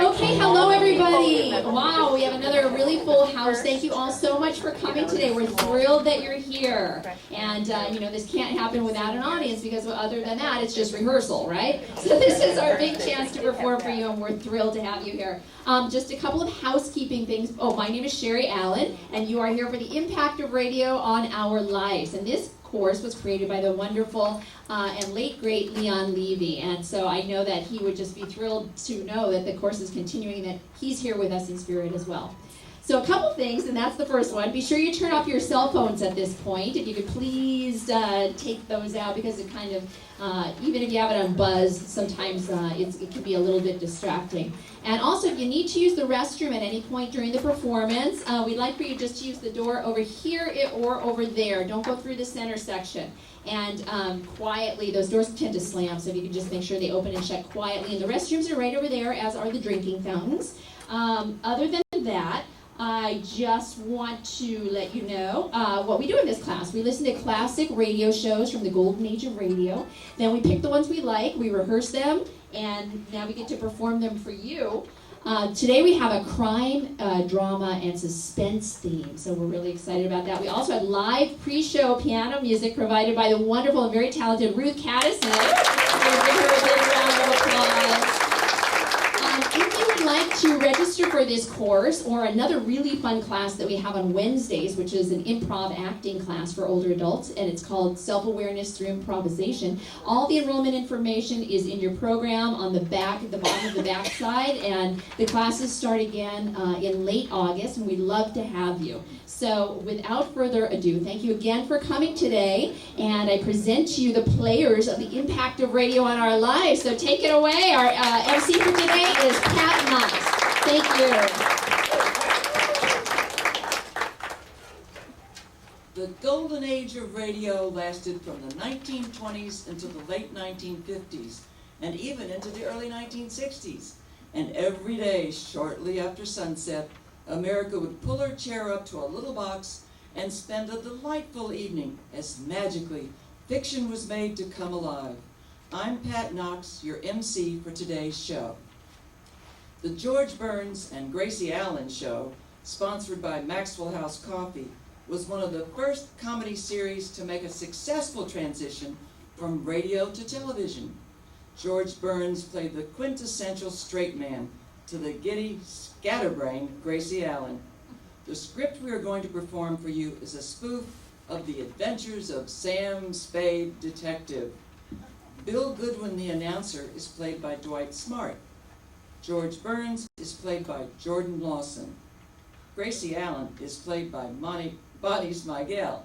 Okay, hello everybody. Wow, we have another really full house. Thank you all so much for coming today. We're thrilled that you're here. And you know, this can't happen without an audience because other than that, it's just rehearsal, right? So this is our big chance to perform for you and we're thrilled to have you here. Just a couple of housekeeping things. Oh, my name is Sherri Allen and you are here for the impact of radio on our lives. And this course was created by the wonderful and late great Leon Levy, and so I know that he would just be thrilled to know that the course is continuing, that he's here with us in spirit as well. So a couple things, and that's the first one. Be sure you turn off your cell phones at this point. If you could please take those out, because it kind of, even if you have it on buzz, sometimes it can be a little bit distracting. And also, if you need to use the restroom at any point during the performance, we'd like for you just to use the door over here or over there. Don't go through the center section. And quietly, those doors tend to slam, so if you can just make sure they open and shut quietly. And the restrooms are right over there, as are the drinking fountains. Other than that, I just want to let you know what we do in this class. We listen to classic radio shows from the golden age of radio. Then we pick the ones we like, we rehearse them, and now we get to perform them for you. Today we have a crime, drama, and suspense theme, so we're really excited about that. We also have live pre-show piano music provided by the wonderful and very talented Ruth Kadison. We'll give her a big round of applause. If you would like to register for this course or another really fun class that we have on Wednesdays, which is an improv acting class for older adults, and it's called Self-Awareness Through Improvisation, all the enrollment information is in your program on the back, at the bottom of the back side, and the classes start again in late August, and we'd love to have you. So without further ado, thank you again for coming today, and I present to you the players of the impact of radio on our lives. So take it away. Our MC for today is Knox. Thank you. The golden age of radio lasted from the 1920s until the late 1950s, and even into the early 1960s. And every day, shortly after sunset, America would pull her chair up to a little box and spend a delightful evening as magically fiction was made to come alive. I'm Pat Knox, your MC for today's show. The George Burns and Gracie Allen Show, sponsored by Maxwell House Coffee, was one of the first comedy series to make a successful transition from radio to television. George Burns played the quintessential straight man to the giddy, scatterbrained Gracie Allen. The script we are going to perform for you is a spoof of the adventures of Sam Spade, Detective. Bill Goodwin, the announcer, is played by Dwight Smart. George Burns is played by Jordan Lawson. Gracie Allen is played by Bonnie Smigel.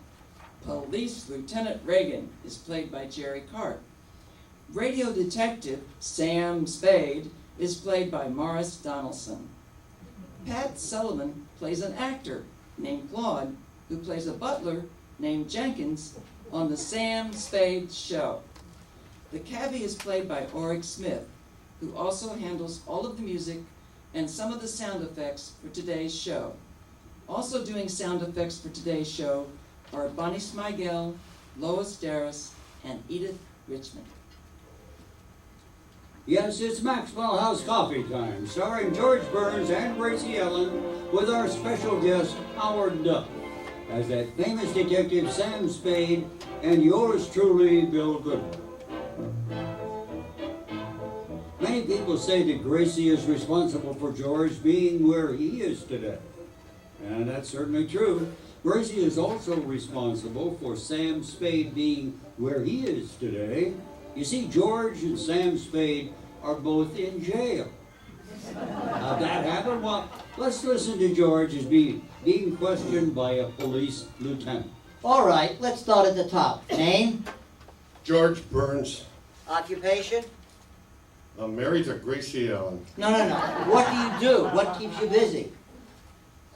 Police Lieutenant Reagan is played by Jerry Carp. Radio Detective Sam Spade is played by Morris Donaldson. Pat Sullivan plays an actor named Claude, who plays a butler named Jenkins on the Sam Spade Show. The cabbie is played by Orrick Smith, who also handles all of the music and some of the sound effects for today's show. Also doing sound effects for today's show are Bonnie Smigel, Lois, Daris, and Edith, Richman. Yes, it's Maxwell House Coffee time, starring George Burns and Gracie Allen, with our special guest, Howard Duff, as that famous detective Sam Spade, and yours truly, Bill Goodwin. Many people say that Gracie is responsible for George being where he is today. And that's certainly true. Gracie is also responsible for Sam Spade being where he is today. You see, George and Sam Spade are both in jail. How'd that happen? Well, let's listen to George as being questioned by a police lieutenant. All right, let's start at the top. Name? George Burns. Occupation? I'm married to Gracie Allen. No. What do you do? What keeps you busy?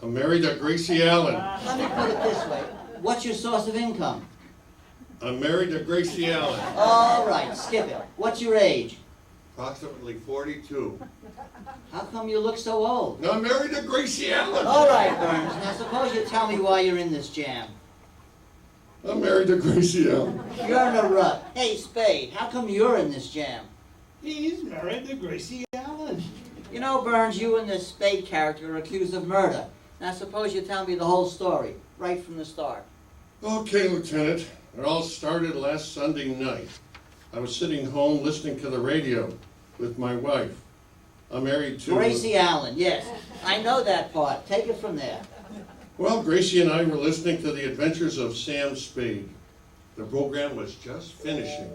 I'm married to Gracie Allen. Let me put it this way. What's your source of income? I'm married to Gracie Allen. All right, skip it. What's your age? Approximately 42. How come you look so old? Now I'm married to Gracie Allen. All right, Burns. Now suppose you tell me why you're in this jam. I'm married to Gracie Allen. You're in a rut. Hey, Spade, how come you're in this jam? He's married to Gracie Allen. You know, Burns, you and this Spade character are accused of murder. Now suppose you tell me the whole story, right from the start. Okay, Lieutenant. It all started last Sunday night. I was sitting home listening to the radio with my wife. I'm married to... Gracie Allen, yes. I know that part. Take it from there. Well, Gracie and I were listening to the adventures of Sam Spade. The program was just finishing.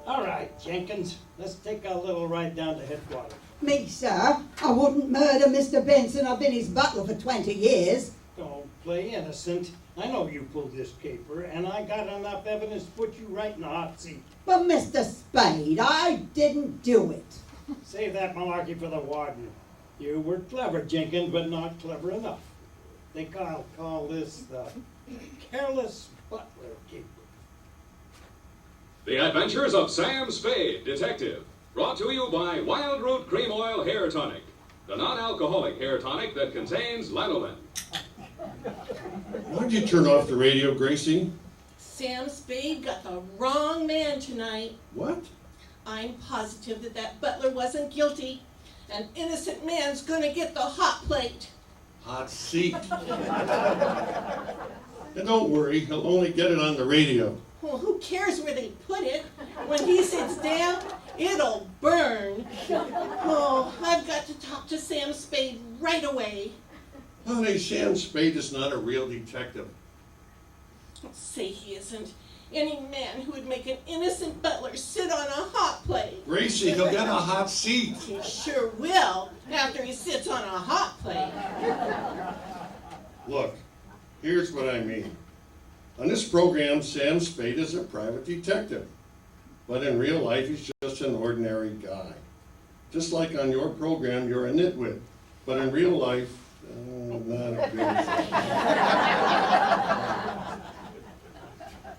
All right, Jenkins, let's take a little ride down to headquarters. Me, sir? I wouldn't murder Mr. Benson. I've been his butler for 20 years. Don't play innocent. I know you pulled this caper, and I got enough evidence to put you right in the hot seat. But Mr. Spade, I didn't do it. Save that malarkey for the warden. You were clever, Jenkins, but not clever enough. I'll call this the careless butler caper. The Adventures of Sam Spade, Detective. Brought to you by Wild Root Cream Oil Hair Tonic, the non-alcoholic hair tonic that contains lanolin. Why'd you turn off the radio, Gracie? Sam Spade got the wrong man tonight. What? I'm positive that butler wasn't guilty. An innocent man's gonna get the hot plate. Hot seat. And don't worry, he'll only get it on the radio. Well, who cares where they put it? When he sits down, it'll burn. Oh, I've got to talk to Sam Spade right away. Honey, Sam Spade is not a real detective. Say he isn't. Any man who would make an innocent butler sit on a hot plate. Gracie, he'll get a hot seat. He sure will, after he sits on a hot plate. Look, here's what I mean. On this program, Sam Spade is a private detective. But in real life, he's just an ordinary guy. Just like on your program, you're a nitwit. But in real life, not a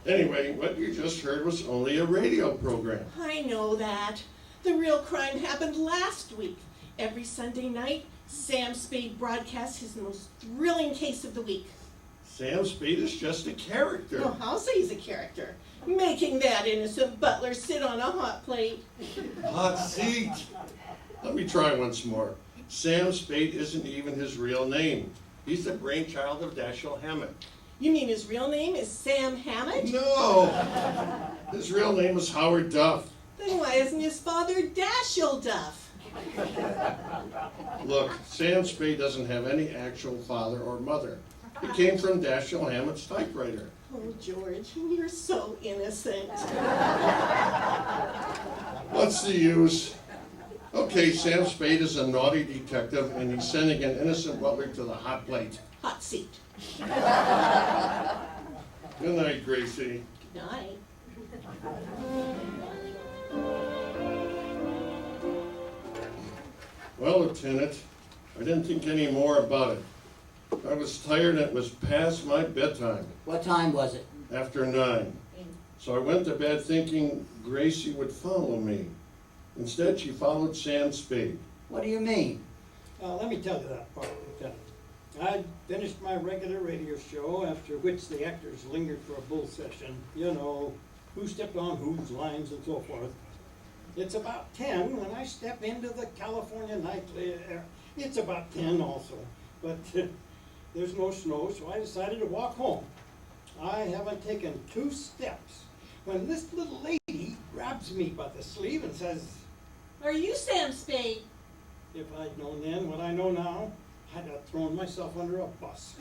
good. Anyway, what you just heard was only a radio program. I know that. The real crime happened last week. Every Sunday night, Sam Spade broadcasts his most thrilling case of the week. Sam Spade is just a character. Well, I'll say he's a character. Making that innocent butler sit on a hot plate. Hot seat. Let me try once more. Sam Spade isn't even his real name. He's the brainchild of Dashiell Hammett. You mean his real name is Sam Hammett? No! His real name is Howard Duff. Then why isn't his father Dashiell Duff? Look, Sam Spade doesn't have any actual father or mother. He came from Dashiell Hammett's typewriter. Oh, George, you're so innocent. What's the use? Okay, Sam Spade is a naughty detective, and he's sending an innocent butler to the hot plate. Hot seat. Good night, Gracie. Good night. Well, Lieutenant, I didn't think any more about it. I was tired and it was past my bedtime, What time was it? after 9. So I went to bed thinking Gracie would follow me. Instead, she followed Sam Spade. What do you mean? Let me tell you that part, Lieutenant. I finished my regular radio show, after which the actors lingered for a bull session. You know, who stepped on whose lines and so forth. It's about 10 when I step into the California nightly air. It's about 10 also, but there's no snow, so I decided to walk home. I haven't taken 2 steps when this little lady grabs me by the sleeve and says, Are you Sam Spade? if I'd known then what I know now, I'd have thrown myself under a bus.